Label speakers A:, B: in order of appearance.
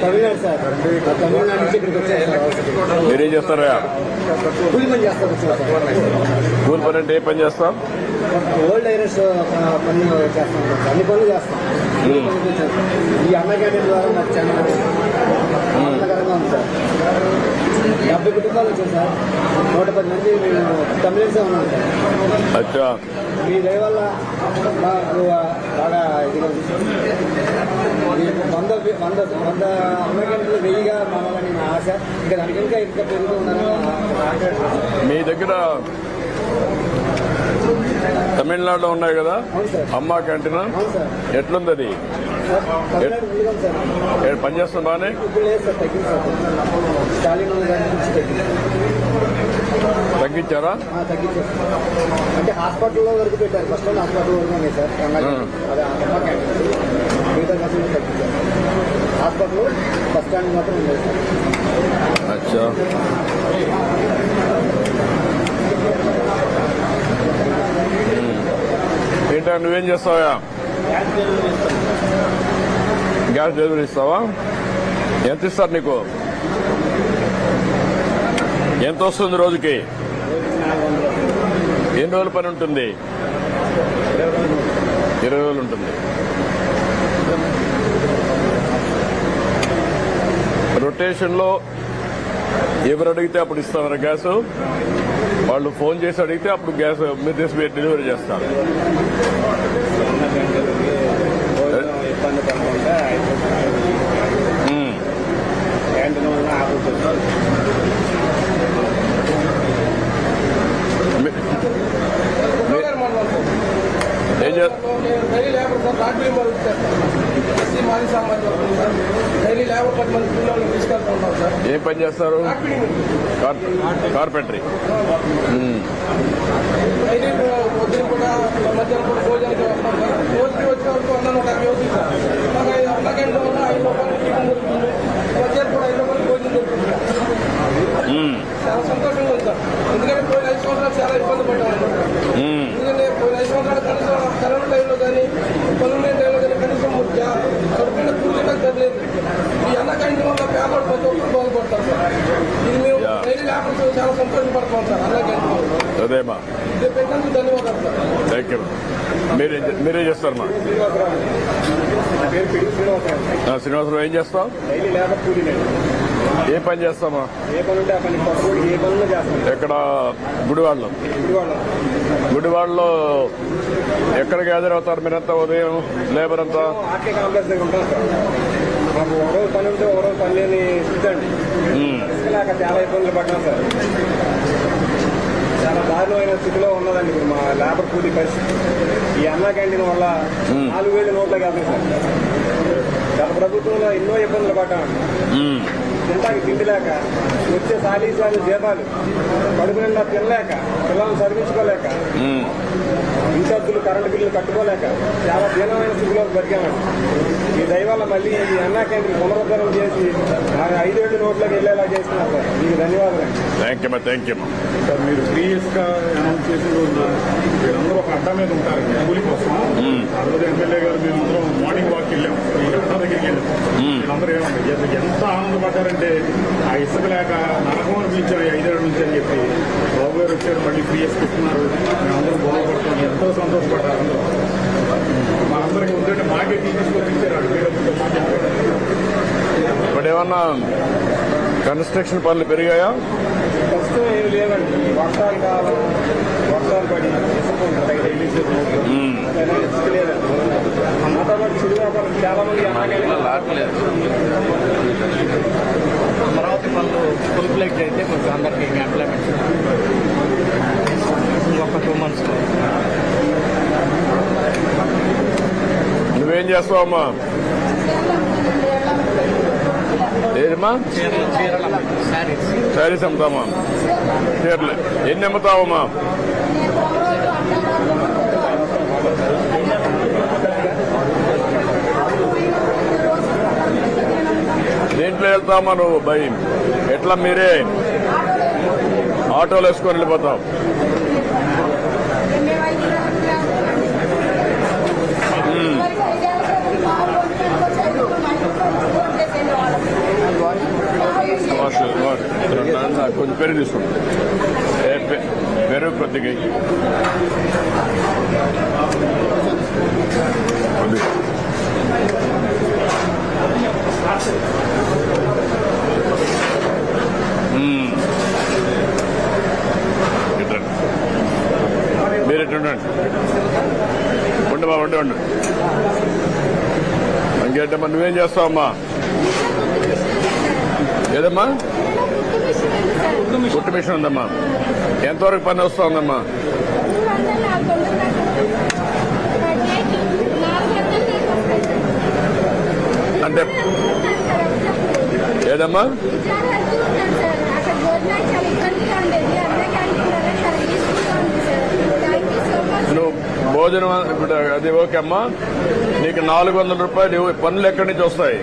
A: Tamil Nadu sir, Tamil Nadu నుంచి ఇక్కడికి వచ్చారు.
B: మీరేం చేస్తారా?
A: కూలి పని చేస్తారు సార్.
B: కూలి పని అంటే ఏ పని చేస్తాం?
A: ఓల్డ్ ఐరస్ పని చేస్తాం సార్, అన్ని పనులు చేస్తాం. ఈ అన్న క్యాంటీన్ ద్వారా మాకు చాలా ఆనందకరంగా ఉంది సార్. 70 కుటుంబాలు వచ్చాయి సార్, 110 మంది మేము తమిళన్సే ఉన్నాం సార్.
B: అచ్చా,
A: మీ దయ వల్ల మాకు బాగా ఇదిగా ఉంది సార్. 100 అమెరికన్లు 1000గా మారాలని నా ఆశ. ఇంకా దానికి ఇంకా పెరుగుతూ ఉన్నారని.
B: మీ దగ్గర తమిళనాడులో ఉన్నాయి కదా అమ్మా క్యాంటీన్, ఎట్లుంది అది? పనిచేస్తుంది బాగానే?
A: ఇప్పుడు లేదు సార్, తగ్గింది సార్. స్టాలిన్ నుంచి తగ్గింది.
B: తగ్గించారా?
A: తగ్గించారు అంటే హాస్పిటల్లో వరకు పెట్టారు. ఫస్ట్ హాస్పిటల్ వరకు ఉన్నాయి సార్. అదే అమ్మా క్యాంటీన్ మిగతా ఖర్చులు తగ్గించారు. హాస్పిటల్ బస్ స్టాండ్ మాత్రం ఉండేది సార్.
B: అచ్చా, ఏంటా నువ్వేం చేస్తావా? గ్యాస్ డెలివరీ ఇస్తావా? ఎంత ఇస్తారు నీకు? ఎంత వస్తుంది రోజుకి? ఎన్ని రోజుల పని ఉంటుంది? 20 రోజులు ఉంటుంది. రొటేషన్లో ఎవరు అడిగితే అప్పుడు ఇస్తారా గ్యాస్? వాళ్ళు ఫోన్ చేసి అడిగితే అప్పుడు గ్యాస్ మీరు తీసి డెలివరీ చేస్తారు.
C: డైలీ లేబర్ సార్, రాత్రి మాది సామాన్యం డైలీ లేబర్ 10 మంది పిల్లలు తీసుకెళ్తూ ఉంటాం సార్.
B: ఏం పని చేస్తారు? కార్పెంటరీ.
C: డైలీ పొద్దున కూడా మధ్యాహ్నం కూడా భోజనానికి వస్తాం సార్. రోజుకి వచ్చిన వరకు 150 అవుతుంది సార్. మాకు 1 గంట వల్ల 5 రూపాయలు టిఫిన్ దొరుకుతుంది. మధ్యాహ్నం కూడా 5 రూపాయలు భోజనం దొరుకుతుంది. చాలా సంతోషంగా ఉంది సార్. ఎందుకంటే పోయిన 5 సంవత్సరాలు చాలా ఇబ్బంది పడ్డాము. ఎందుకంటే పోయిన 5 సంవత్సరాలు కనీసం కరోనా టైంలో కానీ పనులు టైంలో కానీ కనీసం కడుపున పూర్తిగా కదలేదు. ఈ అన్న క్యాంటీన్ వల్ల పేపర్ ప్రతి ఒక్కరు బాగుపడతారు సార్. ఇది మేము డైలీ లేకపోతే చాలా సంతోషపడతాం సార్. అన్న క్యాంటీన్
B: అదేమా,
C: ఇది పెట్టినందుకు ధన్యవాదాలు సార్.
B: Thank you. మీరేం చేస్తారమ్మా? శ్రీనివాసరావు, ఏం చేస్తావు?
A: డైలీ లేబర్ కూలీ.
B: ఏ పని చేస్తామా?
A: ఏ పని ఉంటే ఆ పని, ఏ పనులు చేస్తాం.
B: ఎక్కడ? గుడివాడలో. గుడివాడలో ఎక్కడ గ్యాదర్ అవుతారు మీరంతా? ఉదయం లేబర్ అంతా
A: ఆర్కే కాంప్లెక్స్ దగ్గర ఉంటాం సార్. మాకు ఒకరోజు పని ఉంటే ఒకరోజు పని లేని స్థితి అండి. ఇసుకలేక చాలా ఇబ్బందులు పడ్డాం సార్. చాలా దారుణమైన స్థితిలో ఉన్నదండి ఇప్పుడు మా లేబర్ కూలీ పరిస్థితి. ఈ అన్నా క్యాంటీన్ వల్ల 4000 నోట్లకి వెళ్తాయి సార్. గత ప్రభుత్వంలో ఎన్నో ఇబ్బందులు పడ్డామండి. తింటాకి తిండి లేక, వచ్చే సాలీసాలు జీతాలు కడుపు నిండా తినలేక, పిల్లలను చదివించుకోలేక, ఇన్ఛార్జీలు కరెంటు బిల్లులు కట్టుకోలేక చాలా దీనమైన స్థితిలో బతికామండి. ఈ దయవల్ల మళ్ళీ ఈ అన్నా క్యాంటీన్ పునరుద్ధరణ చేసి 5,000 నోట్లకు వెళ్ళేలా చేస్తున్నారు సార్. మీకు ధన్యవాదాలు.
B: Thank you.
D: సార్, మీరు ప్రీవియస్గా అనౌన్స్ చేసిన రోజు మీరందరూ ఒక అడ్డా మీద ఉంటారు కూలి కోసం. ఆ రోజు ఎమ్మెల్యే గారు మేమందరం మార్నింగ్ వాక్ వెళ్ళాం. ఈ అడ్డా దగ్గరికి వెళ్ళాం. వీళ్ళందరూ ఏమంటారు, ఎంత ఆనందపడ్డారంటే ఆ ఇసుక లేక నరకం అనిపించారు 5 ఏళ్ళ నుంచి అని చెప్పి. బాబు గారు వచ్చారు, మళ్ళీ ప్రీఎస్ ఇస్తున్నారు, మేమందరం బాగుపడుతున్నాం, ఎంతో సంతోషపడ్డారు అందరూ. మా అందరికీ ఉందంటే మాకే తీసుకొని ఇచ్చారు.
B: ఇప్పుడు ఏమన్నా కన్స్ట్రక్షన్ పనులు పెరిగాయా?
A: ప్రస్తుతం ఏమి లేవండి. వర్షాలు కాలం, వర్షాలు పడి ఇసుక లేదండి. మాతో పాటు చిరు వ్యాపారం చాలా మంది అమరావతి పనులు ఫుల్ ఫ్లెడ్జ్ అయితే కొంచెం అందరికీ ఎంప్లాయ్మెంట్ ఒక 2 months.
B: నువ్వేం చేస్తావమ్మా? ఏదమ్మా? శారీస్ అమ్ముతామా? చీరలు ఎన్ని అమ్ముతావమ్మా? దేంట్లో వెళ్తామా నువ్వు? భయం ఎట్లా? మీరే ఆటోలు వేసుకొని వెళ్ళిపోతావు.
E: మేము
B: నాకు కొంచెం పెరుగు తీసుకుంటాం. పెరుగు కొద్దిగా కొద్దిగా మీరు ఎట్టు ఉండండి. ఉండు బా ఉండు. ఇంకేంటమ్మా నువ్వేం చేస్తావమ్మా? ఏదమ్మా? కుట్టు మిషన్ ఉందమ్మా. ఎంతవరకు పని వస్తుందమ్మా? అంటే ఏదమ్మా? నువ్వు భోజనం ఇప్పుడు అది ఓకే అమ్మా. నీకు 400 రూపాయలు పనులు ఎక్కడి నుంచి వస్తాయి?